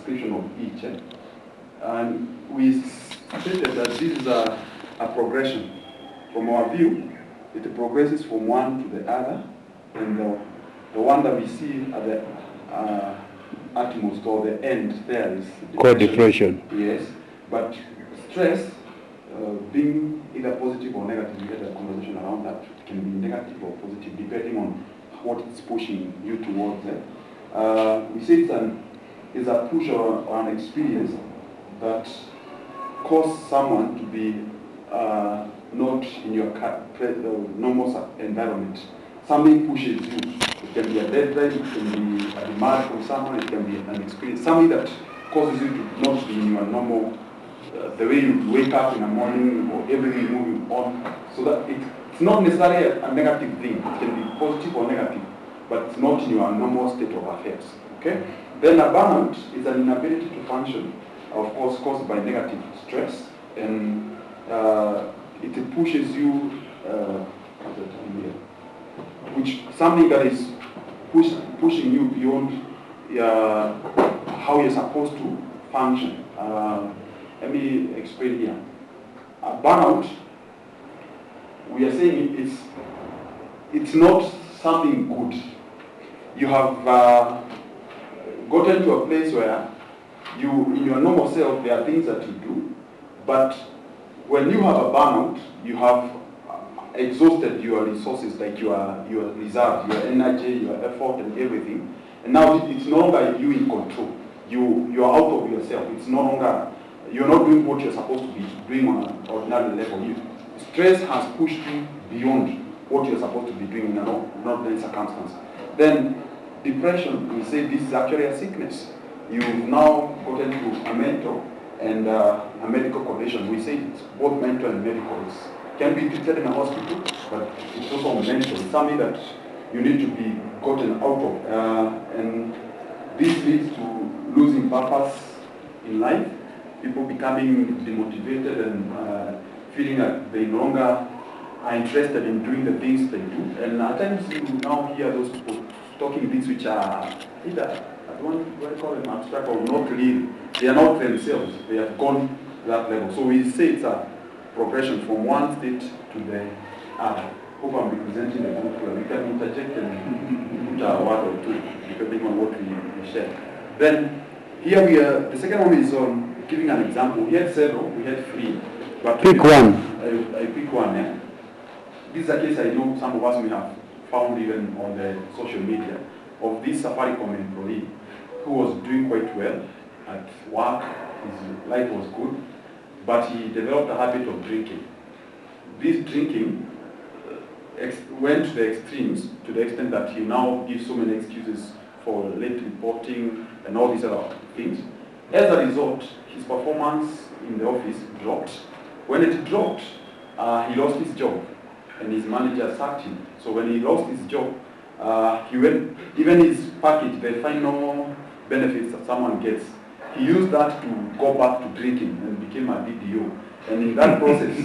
description of each. And we stated that this is a progression. From our view, it progresses from one to the other, and the one that we see at the utmost or the end there is called depression. Yes, but stress, being either positive or negative, we had a conversation around that. It can be negative or positive depending on what it's pushing you towards. We say it's a push or an experience that causes someone to be not in your normal environment. Something pushes you. It can be a deadline, it can be a demand from someone, it can be an experience. Something that causes you to not be in your normal, the way you wake up in the morning or everything moving on. So that it's not necessarily a negative thing. It can be positive or negative, but it's not in your normal state of affairs. Okay? Then a burnout is an inability to function, of course, caused by negative stress, and it pushes you, which something that is pushing you beyond how you're supposed to function. Let me explain here. Burnout, we are saying it's not something good. You have gotten to a place where in your normal self, there are things that you do, but when you have a burnout, you have exhausted your resources, like your reserve, your energy, your effort, and everything. And now it's no longer you in control. You are out of yourself. It's no longer, you're not doing what you're supposed to be doing on an ordinary level. Stress has pushed you beyond what you're supposed to be doing in an ordinary circumstance. Then depression, we say this is actually a sickness. You've now gotten to a mental and a medical condition. We say it's both mental and medical. It can be treated in a hospital, but it's also mental. It's something that you need to be gotten out of. And this leads to losing purpose in life, people becoming demotivated and feeling like they no longer are interested in doing the things they do. And at times you now hear those people talking things which are either, I don't call them abstract or not real. They are not themselves. They have gone to that level. So we say it's a progression from one state to the other. Hope I'm representing the group well. We can interject and put a word or two depending on what we share. Then here we are. The second one is on giving an example. We had several. We had three. But pick one. I pick one. Yeah? This is a case I know some of us may have found even on the social media of this Safaricom employee who was doing quite well at work. His life was good, but he developed a habit of drinking. This drinking went to the extremes, to the extent that he now gives so many excuses for late reporting and all these other things. As a result, his performance in the office dropped. When it dropped, he lost his job, and his manager sacked him. So when he lost his job, he went, even his package, the final benefits that someone gets, he used that to go back to drinking and became a DDO. And in that process,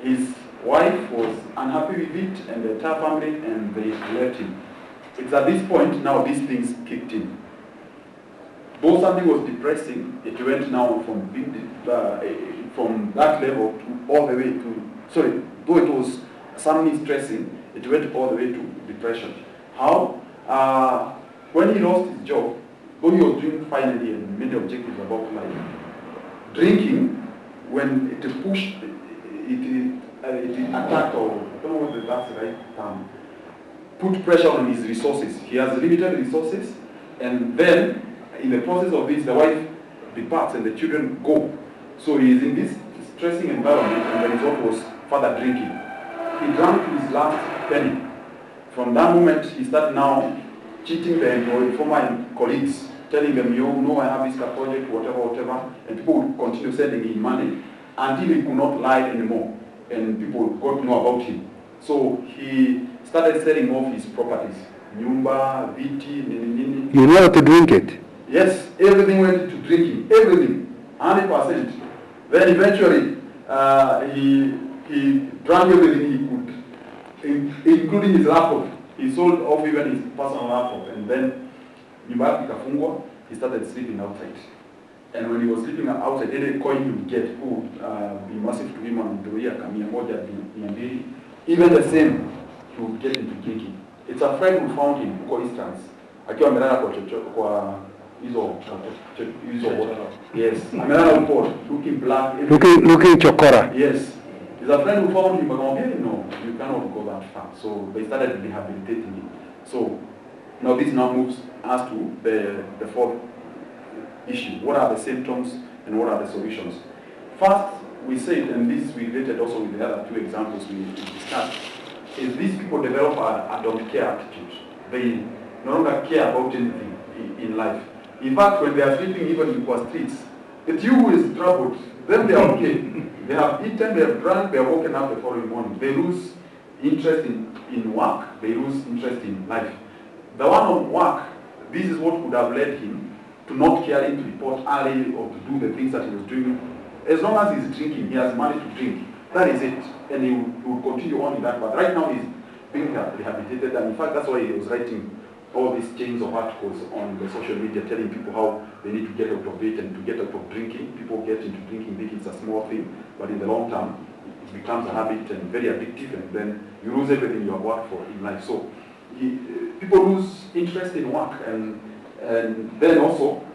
his wife was unhappy with it, and the entire family, and they left him. It's at this point now these things kicked in. Though something was depressing, it went now from that level to all the way to, sorry, though it was something stressing, it went all the way to depression. How? When he lost his job, though he was doing finally and many objectives about life, drinking, when it pushed, it attacked, or I don't know whether that's the right term, put pressure on his resources. He has limited resources, and then in the process of this, the wife departs and the children go. So he is in this stressing environment, and the result was further drinking. He drank his last penny. From that moment, he started now cheating the former colleagues, telling them, you know, I have this project, whatever, and people would continue sending him money until he could not lie anymore, and people got to know about him. So he started selling off his properties, Nyumba, Viti, Nini. You know how to drink it? Yes, everything went into drinking, everything, 100%. Then eventually, he drank everything he could, including his laptop. He sold off even his personal laptop, and then nyumba yake ikafungwa, he started sleeping outside. And when he was sleeping outside, any coin he would get, who would be massive to him and to even the same, he would get into drinking. It's a friend who found him, for instance, akiwa amelala kwa hizo yes, amelala report, looking black, looking chokora. Yes. It's a friend who found him, but no, you cannot go that far. So they started rehabilitating him. So now this now moves us to the fourth issue. What are the symptoms and what are the solutions? First, we said, and this we related also with the other two examples we discussed, is these people develop a don't care attitude. They no longer care about anything in life. In fact, when they are sleeping even in the streets, it's you who is troubled. Then they are okay. They have eaten, they have drunk, they are woken up the following morning. They lose interest in work, they lose interest in life. The one on work, this is what would have led him to not caring to report early or to do the things that he was doing. As long as he's drinking, he has money to drink. That is it. And he will continue on in that. But right now he's being rehabilitated. And in fact, that's why he was writing all these chains of articles on the social media telling people how they need to get out of it and to get out of drinking. People get into drinking, think it's a small thing. But in the long term, it becomes a habit and very addictive. And then you lose everything you have worked for in life. So people lose interest in work. And then also,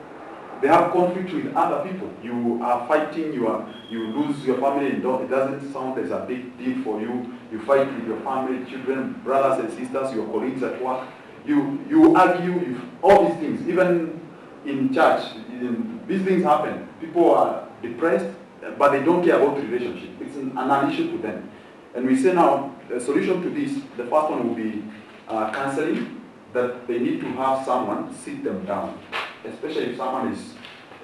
they have conflict with other people. You are fighting, you lose your family, and it doesn't sound as a big deal for you. You fight with your family, children, brothers and sisters, your colleagues at work. You argue, all these things. Even in church, these things happen. People are depressed, but they don't care about the relationship. It's an issue to them. And we say now, the solution to this, the first one will be counseling, that they need to have someone sit them down, especially if someone is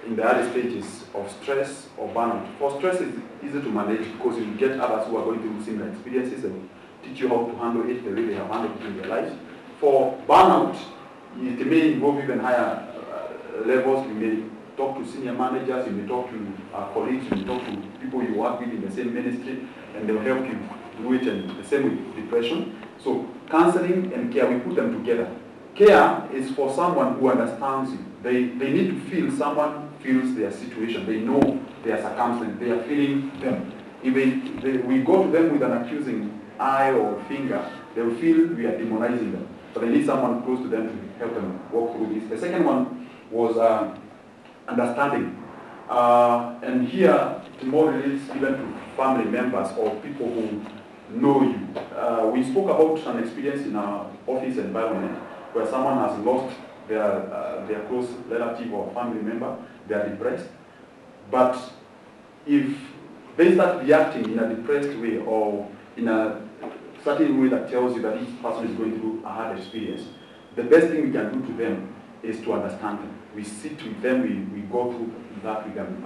in the early stages of stress or burnout. For stress, it's easy to manage because you get others who are going through similar experiences and teach you how to handle it the way they have handled it in their lives. For burnout, it may involve even higher levels. You may talk to senior managers, you may talk to colleagues, you may talk to people you work with in the same ministry, and they'll help you do it, and the same with depression. So counseling and care, we put them together. Care is for someone who understands you. They need to feel someone feels their situation. They know their circumstance. They are feeling them. If we go to them with an accusing eye or finger, they will feel we are demonizing them. So they need someone close to them to help them walk through this. The second one was understanding. And here, it more relates even to family members or people who know you. We spoke about an experience in our office environment where someone has lost their close relative or family member, they are depressed. But if they start reacting in a depressed way or in a certain way that tells you that this person is going through a hard experience, the best thing we can do to them is to understand them. We sit with them, we go through that with them.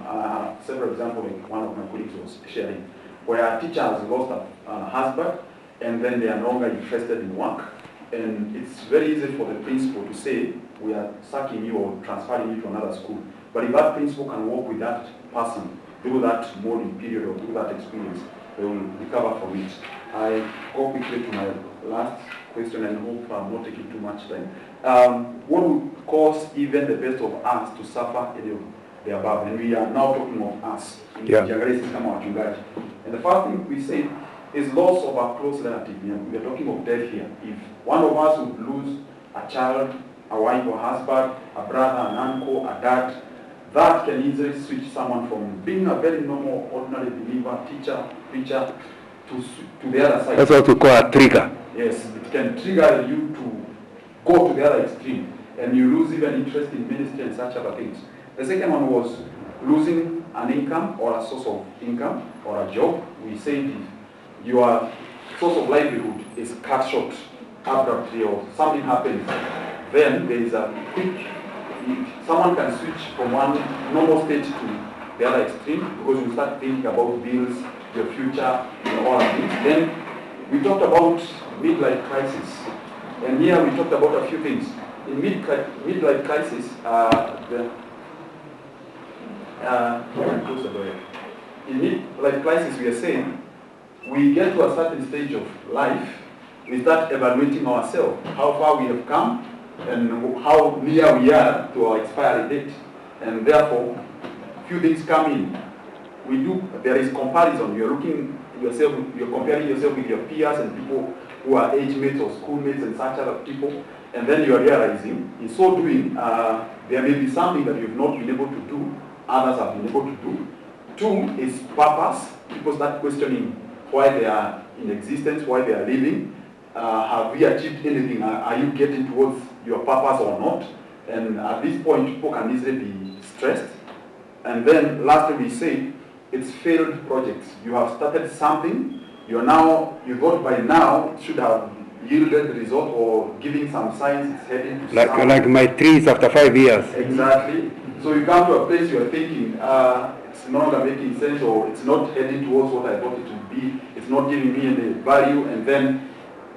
Several examples, like one of my colleagues was sharing, where a teacher has lost a husband and then they are no longer interested in work. And it's very easy for the principal to say, we are sacking you or transferring you to another school. But if that principal can work with that person through that mourning period or through that experience, they will recover from it. I go quickly to my last question and hope I'm not taking too much time. What would cause even the best of us to suffer any of the above? And we are now talking of us. Yeah. And the first thing we say is loss of a close relative. We are talking of death here. If one of us would lose a child, a wife or husband, a brother, an uncle, a dad, that can easily switch someone from being a very normal, ordinary believer, teacher, preacher, to the other side. That's what we call a trigger. Yes, it can trigger you to go to the other extreme, and you lose even interest in ministry and such other things. The second one was losing an income or a source of income or a job. We said if your source of livelihood is cut short abruptly or something happens, then there is a quick, someone can switch from one normal state to the other extreme because you start thinking about bills, your future, and all of things. Then we talked about midlife crisis. And here we talked about a few things. In midlife crisis, in midlife crisis, we are saying we get to a certain stage of life, we start evaluating ourselves, how far we have come, and how near we are to our expiry date. And therefore, few things come in. There is comparison. You're comparing yourself with your peers and people who are age mates or schoolmates and such other people. And then you are realizing, in so doing, there may be something that you've not been able to do, others have been able to do. Two is purpose. People start questioning why they are in existence, why they are living. Have we achieved anything? Are you getting towards your purpose or not? And at this point, people can easily be stressed. And then lastly, we say it's failed projects. You have started something, you thought by now it should have yielded result or giving some signs it's heading to something. Like my trees after 5 years. Exactly. So you come to a place you are thinking, it's no longer making sense, or it's not heading towards what I thought it would be, it's not giving me any value, and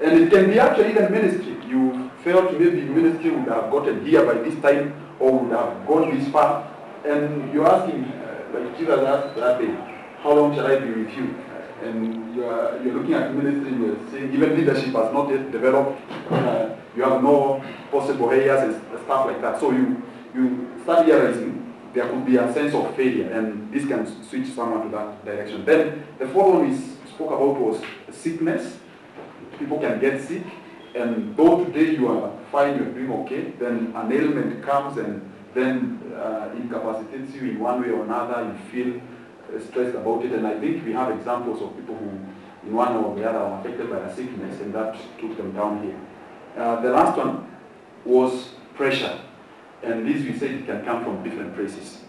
it can be actually even ministry. You felt maybe ministry would have gotten here by this time, or would have gone this far, and you're asking, like Jesus asked that day, how long shall I be with you? And you're looking at ministry, you're saying even leadership has not yet developed, you have no possible areas and stuff like that. So you start realizing there could be a sense of failure, and this can switch someone to that direction. Then the fourth one we spoke about was sickness. People can get sick, and though today you are fine, you're doing okay, then an ailment comes and then incapacitates you in one way or another. You feel stressed about it, and I think we have examples of people who, in one or the other, are affected by a sickness, and that took them down here. The last one was pressure, and this we said it can come from different places.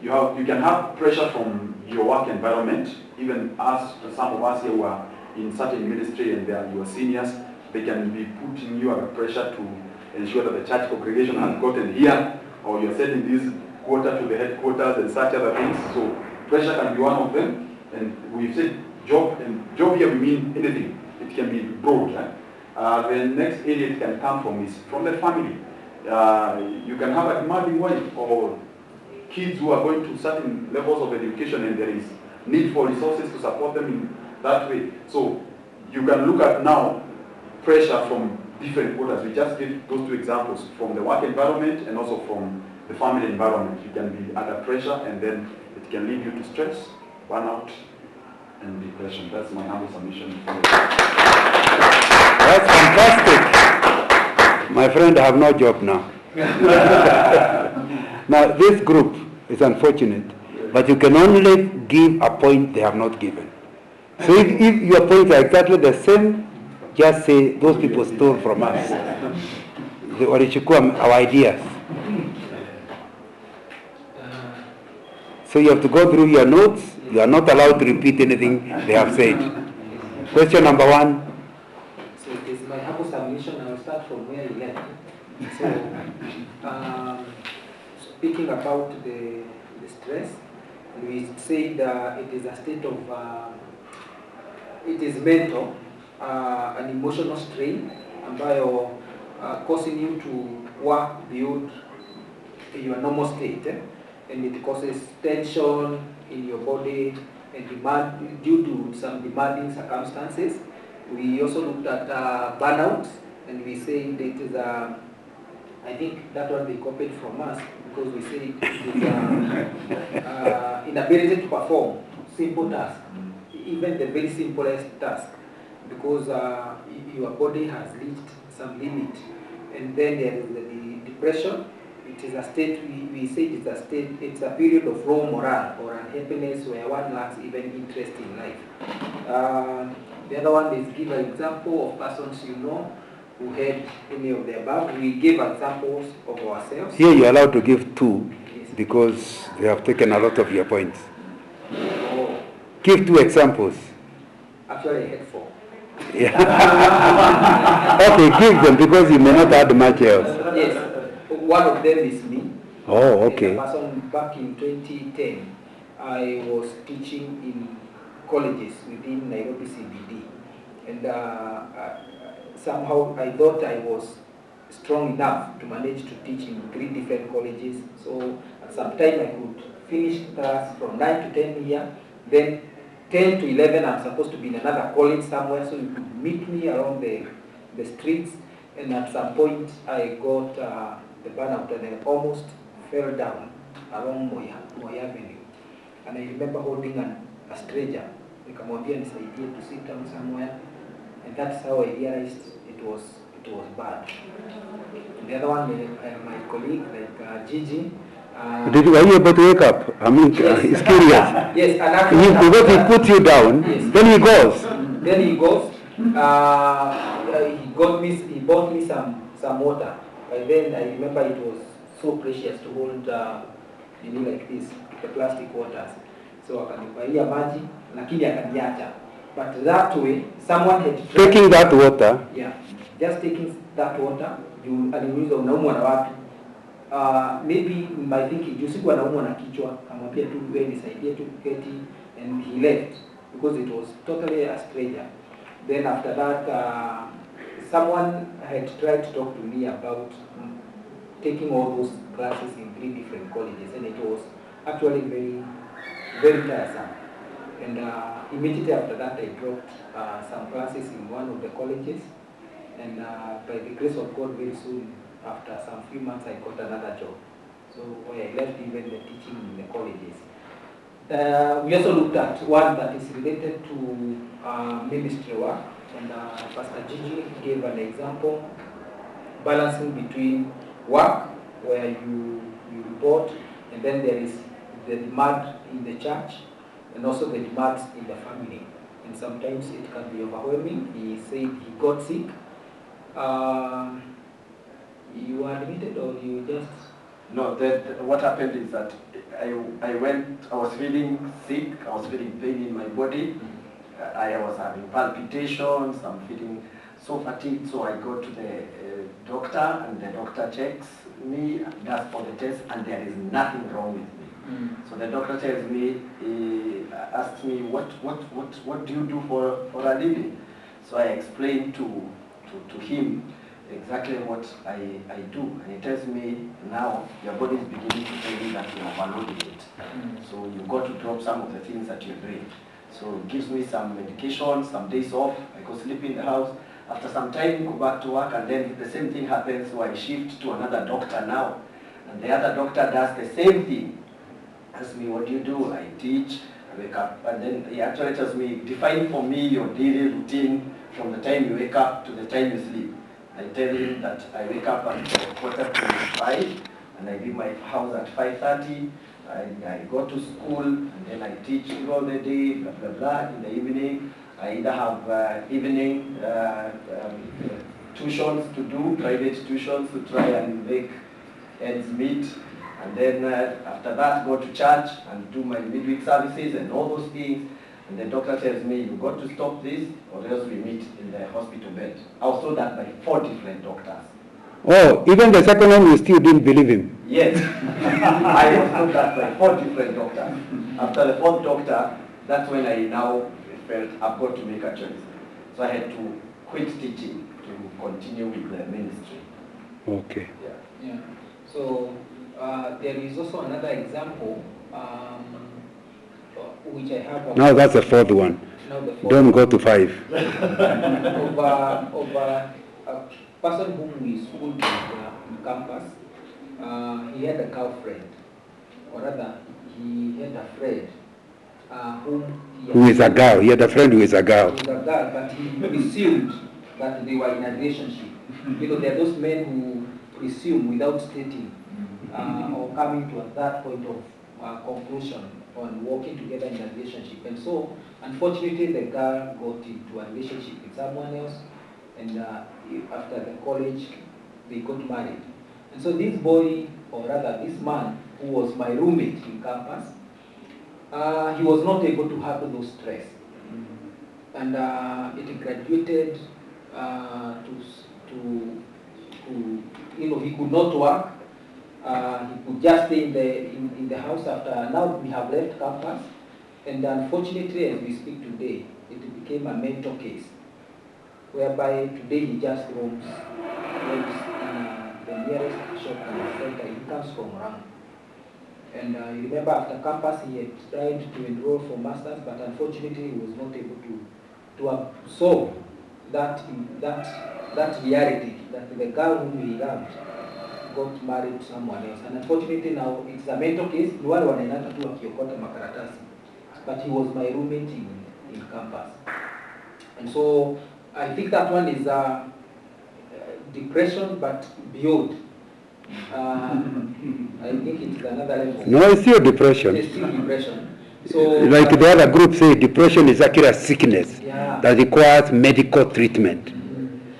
You can have pressure from your work environment, even as some of us here who are in certain ministry and they are your seniors, they can be putting you under pressure to ensure that the church congregation has gotten here, or you're sending this quota to the headquarters and such other things. So pressure can be one of them. And we've said job, and job here we mean anything. It can be broad. Right? The next area it can come from is from the family. You can have a demanding wife or kids who are going to certain levels of education, and there is need for resources to support them in that way. So you can look at now pressure from different quarters. We just gave those two examples, from the work environment and also from the family environment. You can be under pressure, and then it can lead you to stress, burnout, and depression. That's my humble submission. That's fantastic. My friend, I have no job now. Now, this group is unfortunate, but you can only give a point they have not given. So if your points are exactly the same, just say those people stole from us. Walichukua our ideas. So you have to go through your notes. You are not allowed to repeat anything they have said. Question number 1. So it is my humble submission. I will start from where you left. So speaking about the stress, we said it is a state of, it is mental, an emotional strain, ambayo causing you to work beyond your normal state, and it causes tension in your body and demand due to some demanding circumstances. We also looked at burnout, and we said it is I think that one they copied from us, because we say it is inability to perform simple tasks, even the very simplest task, because your body has reached some limit. And then there is the depression. It is a state, we say it is a state, it's a period of low morale or unhappiness where one lacks even interest in life. The other one is give an example of persons you know who had any of the above. We gave examples of ourselves. Here you are allowed to give 2, Yes. because they have taken a lot of your points. Oh, Give 2 examples. actually I had 4. Yeah. Okay, give them, because you may not add much else. Yes, one of them is me. Oh, okay. The person back in 2010, I was teaching in colleges within Nairobi CBD, and somehow I thought I was strong enough to manage to teach in 3 different colleges. So at some time I could finish class from 9 to 10 here, then 10 to 11 I'm supposed to be in another college somewhere, so you could meet me around the streets, And at some point, I got the burnout and I almost fell down along Moi Avenue. And I remember holding a stranger, nikamwambia nisaidie to sit down somewhere. And that's how I realized it was bad. And the other one, my colleague, like Gigi. Were you able to wake up? I mean, Yes. it's curious. Yes, and actually, Because he puts you down, yes. then he goes. Then he goes. He bought me some water. By then, I remember it was so precious to hold, like this, the plastic waters. So akanipaia maji, lakini akaniacha. But that way, someone had tried. Taking that water. Yeah, just taking that water. Aliniuliza unaumwa na wapi? Maybe my thinking, juu siku anaumwa na kichwa, kamwambia tu wewe nisaidie tu kuketi, and he left because it was totally a stranger. Then after that, someone had tried to talk to me about taking all those classes in 3 different colleges, and it was actually very, very tiresome. And immediately after that, I dropped some classes in one of the colleges, and by the grace of God, very soon, after some few months, I got another job. So I left even the teaching in the colleges. We also looked at one that is related to ministry work, and Pastor Gigi gave an example, balancing between work, where you report, and then there is the demand in the church, and also the demands in the family. And sometimes it can be overwhelming. He said he got sick. You were admitted or you just... No, what happened is that I was feeling sick, I was feeling pain in my body. I was having palpitations, I'm feeling so fatigued, so I go to the doctor, and the doctor checks me, does all the tests, and there is nothing wrong with me. So the doctor tells me, asks me, what do you do for a living? So I explained to him exactly what I do, and he tells me, now your body is beginning to tell you that you're overloading it. So you've got to drop some of the things that you're doing. So it gives me some medication, some days off, I go sleep in the house. After some time, go back to work, and then the same thing happens, so I shift to another doctor now. And the other doctor does the same thing. Asks me, what do you do? I teach, I wake up, and then he actually tells me, define for me your daily routine from the time you wake up to the time you sleep. I tell him that I wake up at 4:45, and I leave my house at 5:30. I go to school, and then I teach all the day, blah, blah, blah. In the evening, I either have evening tuitions to do, private tuitions to try and make ends meet. And then after that, go to church and do my midweek services and all those things. And the doctor tells me, you've got to stop this, or else we meet in the hospital bed. I was told that by 4 different doctors. Oh, even the second one, you still didn't believe him? Yes. I was told that by 4 different doctors. After the 4th doctor, that's when I now felt I've got to make a choice. So I had to quit teaching to continue with the ministry. Okay. Yeah. So there is also another example, which I have. Now that's the 4th one. Now the 4th. Don't go to 5. of a person whom we schooled with on campus. He had a girlfriend, or rather, he had a friend who is a girl. He had a friend who is a girl. Who is a girl, but he presumed that they were in a relationship. You know, there are those men who presume without stating or coming to that point of conclusion on working together in a relationship. And so, unfortunately, the girl got into a relationship with someone else, and after the college, they got married. And so this boy, or rather this man, who was my roommate in campus, he was not able to handle those stress. And it graduated to you know, he could not work. He could just stay in the house after. Now we have left campus, and unfortunately, as we speak today, it became a mental case, whereby today he just roams in the nearest shop in the center. He comes from Rang. And you remember after campus he had tried to enroll for masters, but unfortunately he was not able to absorb that that reality that the girl whom he loved got married to someone else. And unfortunately now it's a mental case. Ni wale wanaendanga tu wakiokota makaratasi. But he was my roommate in campus. And so I think that one is depression, but beyond. I think it's another level. No, it's still depression. It's still depression. So, like the other group say, depression is actually a sickness yeah. that requires medical treatment.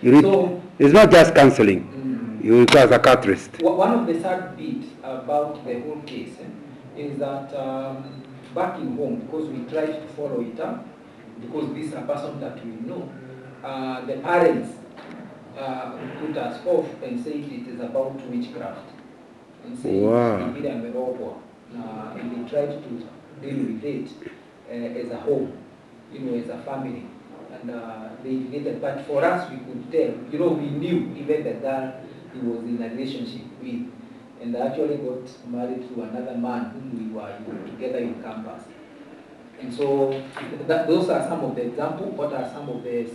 You need, So, it's not just counseling. You require a psychiatrist. one of the sad bits about the whole case is that back in home, because we tried to follow it up, because this is a person that we know, the parents put us off and said it is about witchcraft. And said, wow. and they tried to deal with it as a home, as a family. And they did it. But for us, we could tell, we knew even the girl he was in a relationship with. And actually got married to another man whom we were together in campus. And so those are some of the examples. What are some of the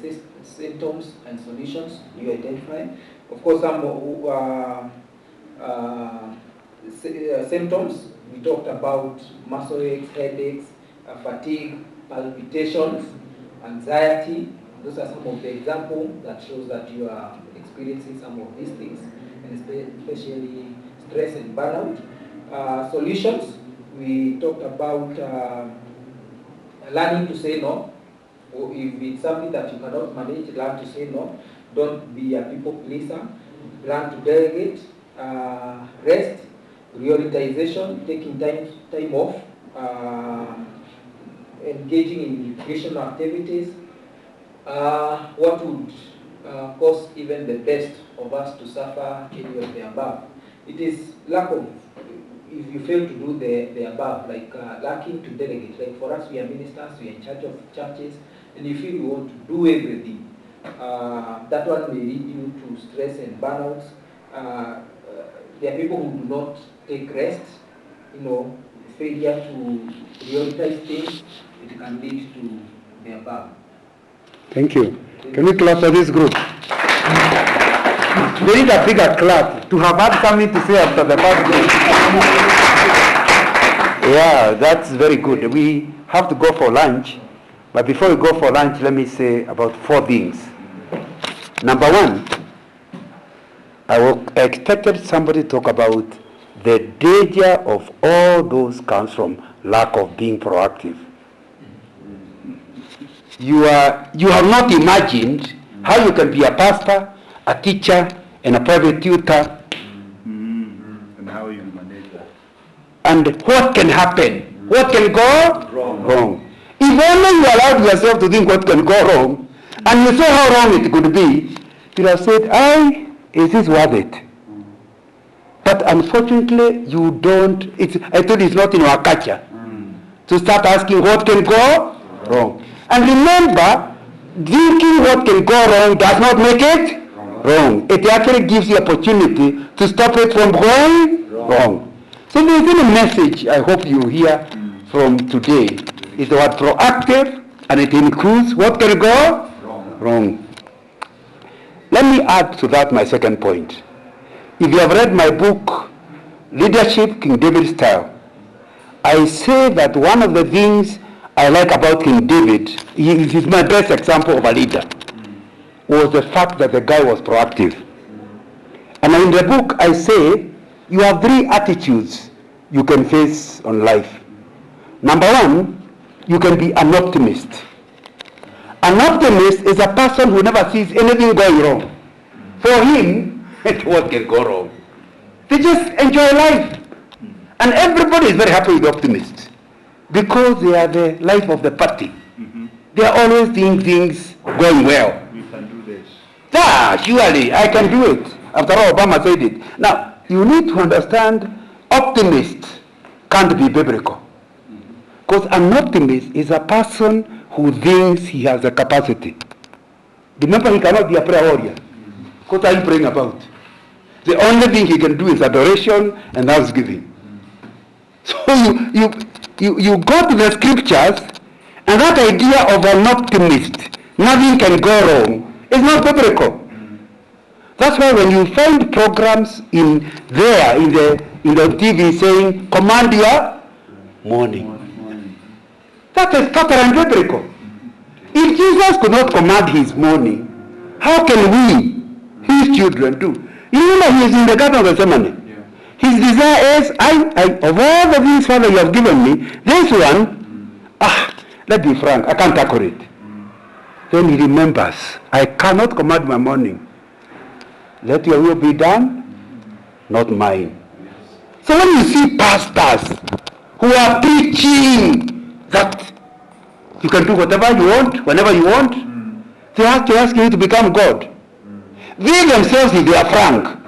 symptoms and solutions you identify? Of course, some symptoms, we talked about muscle aches, headaches, fatigue, palpitations, anxiety. Those are some of the examples that shows that you are experiencing some of these things, and especially stress and burnout. Solutions, we talked about learning to say no. Or if it's something that you cannot manage, learn to say no. Don't be a people pleaser. Learn to delegate. Rest, prioritization, taking time off, engaging in recreational activities. What would cause even the best of us to suffer any of the above? It is lack of, if you fail to do the above, like lacking to delegate. Like for us, we are ministers, we are in charge of churches, and you feel you want to do everything. That one may lead you to stress and burnouts. There are people who do not take rest, failure to prioritize things. It can lead to the above. Thank you. Can we clap for this group? They need a bigger clap to have had something to say after the first group. Yeah, that's very good. We have to go for lunch, but before we go for lunch, let me say about 4 things. Number 1, I expected somebody to talk about the danger of all those comes from lack of being proactive. You have not imagined how you can be a pastor, a teacher, and a private tutor. And how you manage that. And what can happen? What can go wrong? If only you allowed yourself to think what can go wrong, and you saw how wrong it could be, you'd have said, is this worth it? But unfortunately, you don't. I thought it's not in our culture to start asking what can go wrong. And remember, thinking what can go wrong does not make it wrong. It actually gives you opportunity to stop it from going wrong. So there's a message I hope you hear from today. Is the word proactive, and it includes what can go wrong. Let me add to that my second point. If you have read my book, Leadership, King David Style, I say that one of the things I like about King David, he is my best example of a leader, was the fact that the guy was proactive. And in the book I say, you have 3 attitudes you can face on life. Number 1, you can be an optimist. An optimist is a person who never sees anything going wrong. For him, what can go wrong? They just enjoy life. And everybody is very happy with optimists because they are the life of the party. They are always seeing things going well. We can do this. Surely, I can do it. After all, Obama said it. Now, you need to understand, optimist can't be biblical. Because an optimist is a person who thinks he has the capacity. Remember, he cannot be a prayer warrior. What are you praying about? The only thing he can do is adoration and thanksgiving. So you go to the scriptures, and that idea of an optimist, nothing can go wrong, is not biblical. That's why when you find programs in the TV saying, command your morning. That is total and biblical. If Jesus could not command his morning, how can we, his children, do? You remember he is in the Garden of Gethsemane. His desire is, of all the things, Father, you have given me, this one, let's be frank, I can't tackle it. Then he remembers, I cannot command my morning. Let your will be done, not mine. So when you see pastors who are preaching that you can do whatever you want, whenever you want, they have to ask you to become God. They themselves, if they are frank,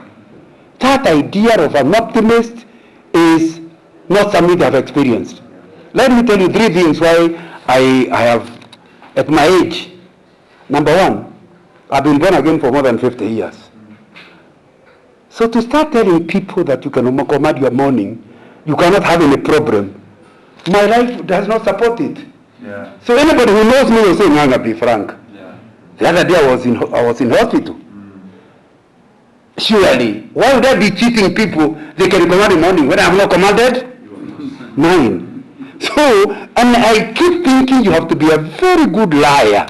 that idea of an optimist is not something they have experienced. Let me tell you 3 things why I have, at my age, number 1, I've been born again for more than 50 years. So to start telling people that you can command your morning, you cannot have any problem, my life does not support it. Yeah. So anybody who knows me will say, no, I'll be frank. Yeah. The other day I was in hospital. Surely, why would I be cheating people? They can command the morning when I have not commanded mine. So, and I keep thinking you have to be a very good liar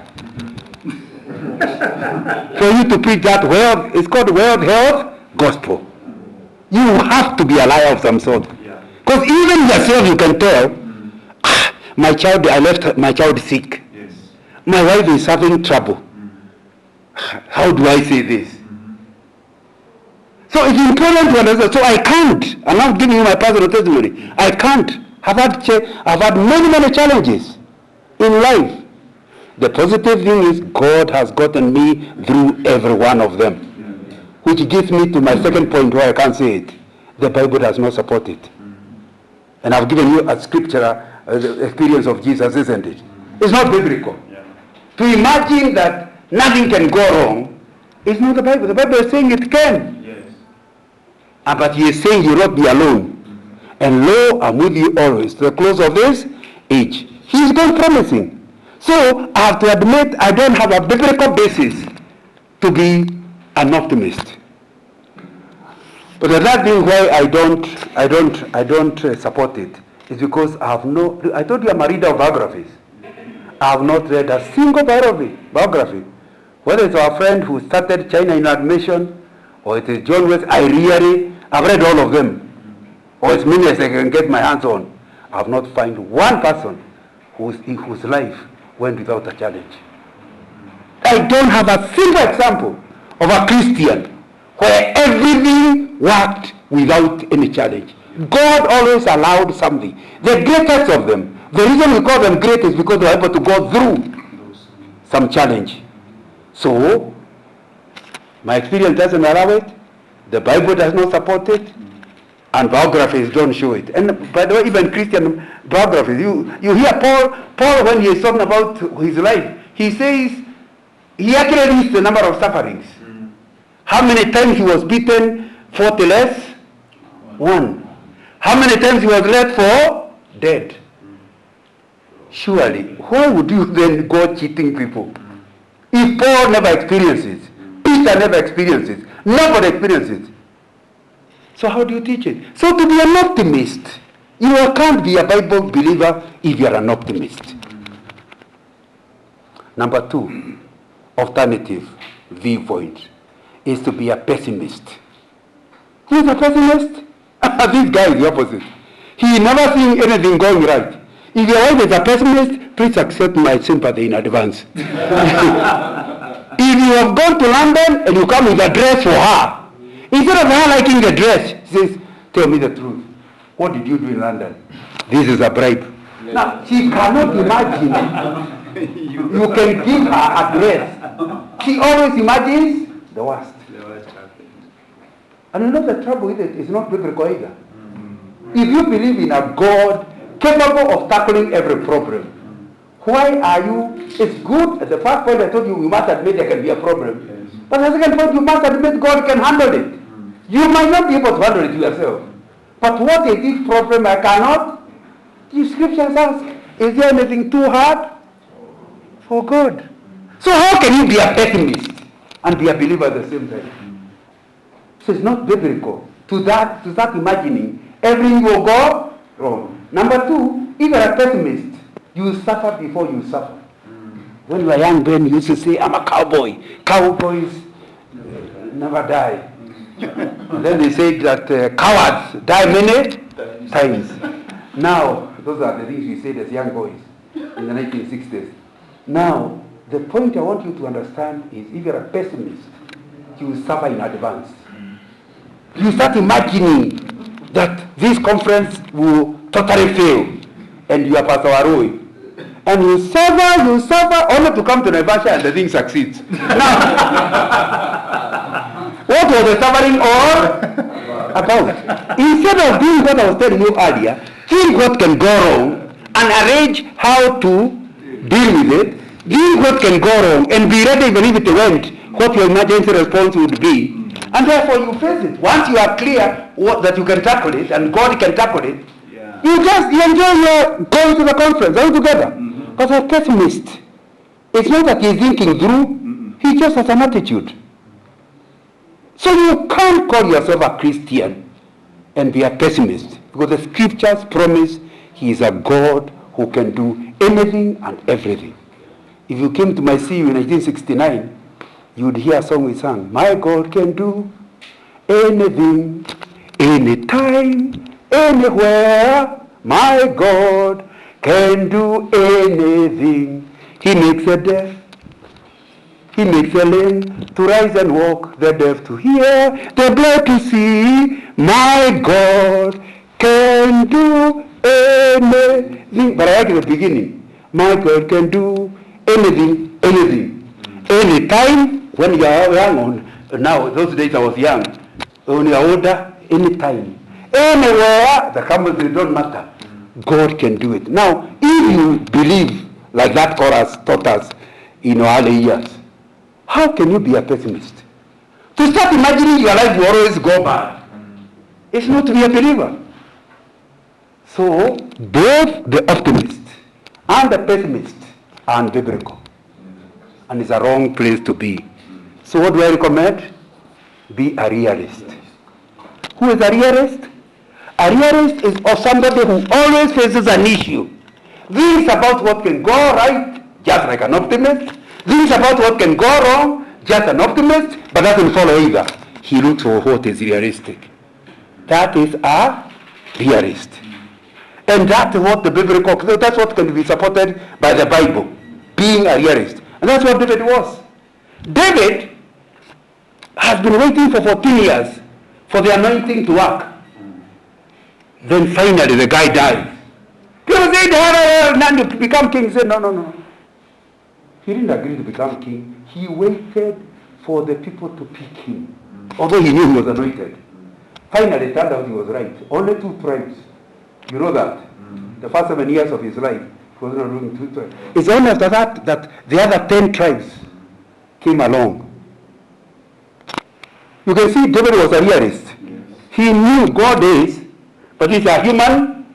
for you to preach that world. It's called World Health Gospel. You have to be a liar of some sort. Because even yourself you can tell, I left my child sick. Yes. My wife is having trouble. How do I say this? So it's important to understand. So I can't. I'm not giving you my personal testimony. I can't. I've had many challenges in life. The positive thing is God has gotten me through every one of them. Which gives me to my second point where I can't say it. The Bible does not support it. And I've given you a scripture, the experience of Jesus, isn't it? It's not biblical. To imagine that nothing can go wrong is not the Bible. The Bible is saying it can. But he is saying you will not be alone. And lo, I'm with you always, to the close of this age. He is God promising. So I have to admit I don't have a biblical basis to be an optimist. But the other thing why I don't support it is because I told you I'm a reader of biographies. I have not read a single biography. Whether it's our friend who started China in admission, or it is John West, I've read all of them. Or as many as I can get my hands on. I have not found one person whose life went without a challenge. I don't have a single example of a Christian where everything worked without any challenge. God always allowed something. The greatest of them, the reason we call them great is because they were able to go through some challenge. So, my experience doesn't allow it. The Bible does not support it. And biographies don't show it. And by the way, even Christian biographies, you hear Paul when he is talking about his life, he says, he actually lists the number of sufferings. How many times he was beaten? 40 less? 1. How many times he was left for dead? Surely, why would you then go cheating people? If Paul never experiences, Peter never experiences, nobody experiences. So how do you teach it? So to be an optimist, you can't be a Bible believer if you are an optimist. Number 2, alternative viewpoint is to be a pessimist. Who is a pessimist? This guy is the opposite. He never seeing anything going right. If your wife is a pessimist, please accept my sympathy in advance. If you have gone to London and you come with a dress for her, instead of her liking the dress, she says, tell me the truth. What did you do in London? This is a bribe. Now, she cannot imagine you can give her a dress. She always imagines the worst. And you know the trouble with it is not biblical either. If you believe in a God capable of tackling every problem, why are you, it's good, at the first point I told you, we must admit there can be a problem. Yes. But the second point, you must admit God can handle it. You might not be able to handle it yourself. But what is this problem I cannot? The scriptures ask, is there anything too hard for God? So how can you be a pessimist and be a believer at the same time? So it's not biblical to start imagining everything will go wrong. Number two, if you're a pessimist, you will suffer before you suffer. When you were young, Ben used to say, I'm a cowboy. Cowboys never die. Then they said that cowards die many times. Now, those are the things we said as young boys in the 1960s. Now, the point I want you to understand is if you're a pessimist, you will suffer in advance. You start imagining that this conference will totally fail and you are Pastor Aroi. And you suffer, only to come to Naivasha and the thing succeeds. Now, what was the suffering all about? Instead of doing what I was telling you earlier, think what can go wrong and arrange how to deal with it. Think what can go wrong and be ready even if it went, what your emergency response would be. And therefore you face it. Once you are clear that you can tackle it and God can tackle it, you enjoy your going to the conference all together. But a pessimist, it's not that he's thinking through, he just has an attitude. So you can't call yourself a Christian and be a pessimist, because the scriptures promise he is a God who can do anything and everything. If you came to my CU in 1969, you would hear a song we sang, my God can do anything, anytime, anywhere. My God can do anything. He makes the deaf, he makes the lame to rise and walk, the deaf to hear, the blind to see. My God can do anything. But I like the beginning. My God can do anything, anything. Anytime, when you are young, now those days I was young, when you are older, anytime. Anywhere, the camels, they don't matter. God can do it. Now, if you believe, like that chorus taught us in our early years, how can you be a pessimist? To start imagining your life will always go bad, it's not to be a believer. So, both the optimist and the pessimist are unbiblical. And it's a wrong place to be. So what do I recommend? Be a realist. Who is a realist? A realist is somebody who always faces an issue. Thinks about what can go right, just like an optimist. Thinks about what can go wrong, just an optimist, but doesn't follow either. He looks for what is realistic. That is a realist. And that's what the biblical, that's what can be supported by the Bible, being a realist. And that's what David was. David has been waiting for 14 years for the anointing to work. Then finally the guy died. People said, now to become king. He said, no. He didn't agree to become king. He waited for the people to pick him. Although he knew he was anointed. Finally it turned out he was right. Only 2 tribes. You know that. The first 7 years of his life, he was not ruling 2 tribes. It's only after that the other 10 tribes came along. You can see David was a realist. He knew God is, but these are human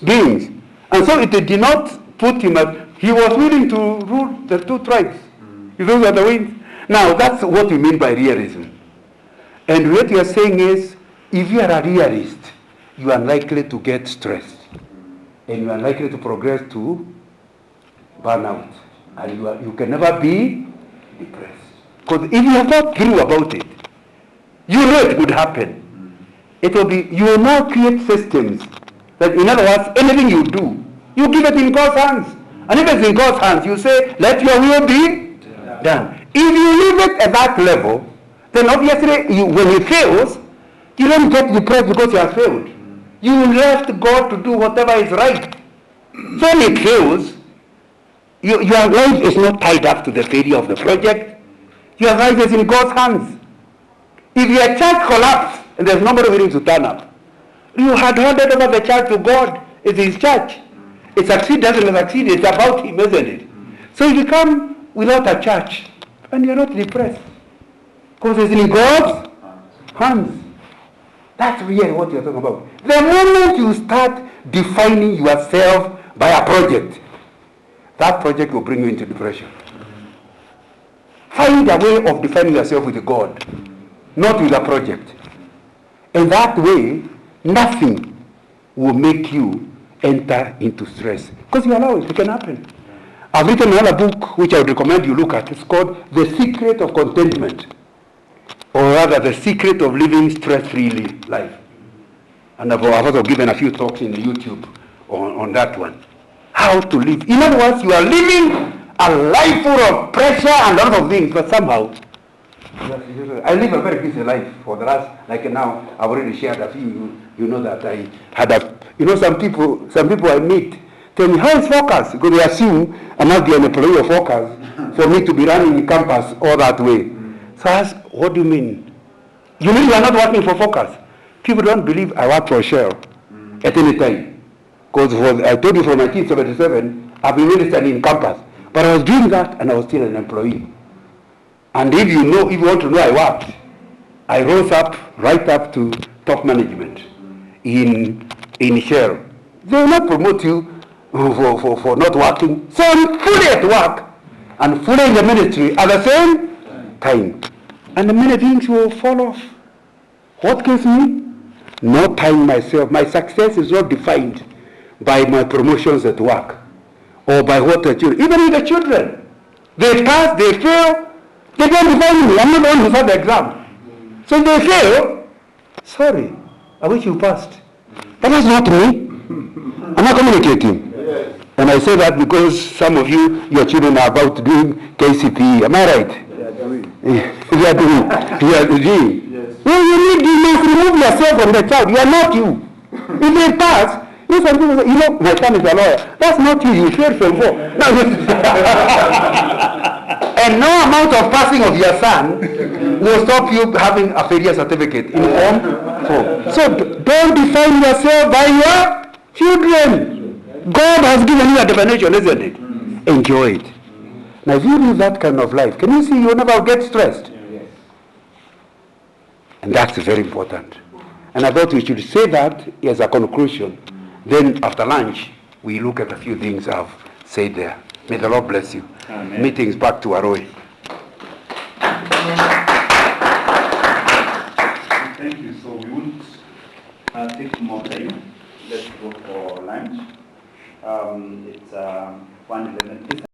beings. And so it did not put him at, he was willing to rule the 2 tribes. Those are the wins. Now that's what we mean by realism. And what you are saying is, if you are a realist, you are likely to get stressed. And you are likely to progress to burnout. And you can never be depressed. Because if you have not through about it, you know it would happen. It will be, you will now create systems that, in other words, anything you do, you give it in God's hands. And if it's in God's hands, you say, let your will be done. If you leave it at that level, then obviously when he fails, you don't get depressed because he has failed. You left God to do whatever is right. So when it fails, your life is not tied up to the failure of the project. Your life is in God's hands. If your church collapses and there's nobody willing to turn up, you had handed over the church to God. It's his church. It succeeds, doesn't succeed. It's about him, isn't it? So you become without a church and you're not depressed because it's in God's hands. That's really what you're talking about. The moment you start defining yourself by a project, that project will bring you into depression. Find a way of defining yourself with God, not with a project. And that way, nothing will make you enter into stress. Because you allow it can happen. I've written another book which I would recommend you look at. It's called The Secret of Contentment. Or rather, The Secret of Living Stress-Free Life. And I've also given a few talks in YouTube on that one. How to live. In other words, you are living a life full of pressure and a lot of things, but somehow, I live a very busy life for the last, like now, I've already shared a few, you know that I had some people I meet, tell me, how is Focus? Because they assume I'm not the employee of Focus for me to be running campus all that way. So I ask, what do you mean? You mean you are not working for Focus? People don't believe I work for Shell at any time. Because I told you from 1977, I've been registered in campus. But I was doing that and I was still an employee. And if you want to know I worked, I rose up, right up to top management in Shell. They will not promote you for not working. So I'm fully at work and fully in the ministry at the same time. And many things will fall off. What kills me? Not tying myself. My success is not defined by my promotions at work or by what the children, even with the children. They pass, they fail, they don't define me. I'm not the one who had the exam. So if they fail, sorry, I wish you passed. That is not me. I'm not communicating. Yes. And I say that because some of you, your children are about to do KCPE. Am I right? They are doing. You are doing. Yes. Well, you must remove yourself from the child. You are not you. If they pass, some people say, my son is a lawyer. That's not you. You failed from 4. And no amount of passing of your son will stop you having a failure certificate in Form 4. So don't define yourself by your children. God has given you a definition, isn't it? Enjoy it. Now, if you live that kind of life, can you see you never get stressed? And that's very important. And I thought we should say that as a conclusion. Then after lunch, we look at a few things I've said there. May the Lord bless you. Amen. Meetings back to Aroi. Thank you. So we won't take more time. Let's go for lunch. It's 1:11.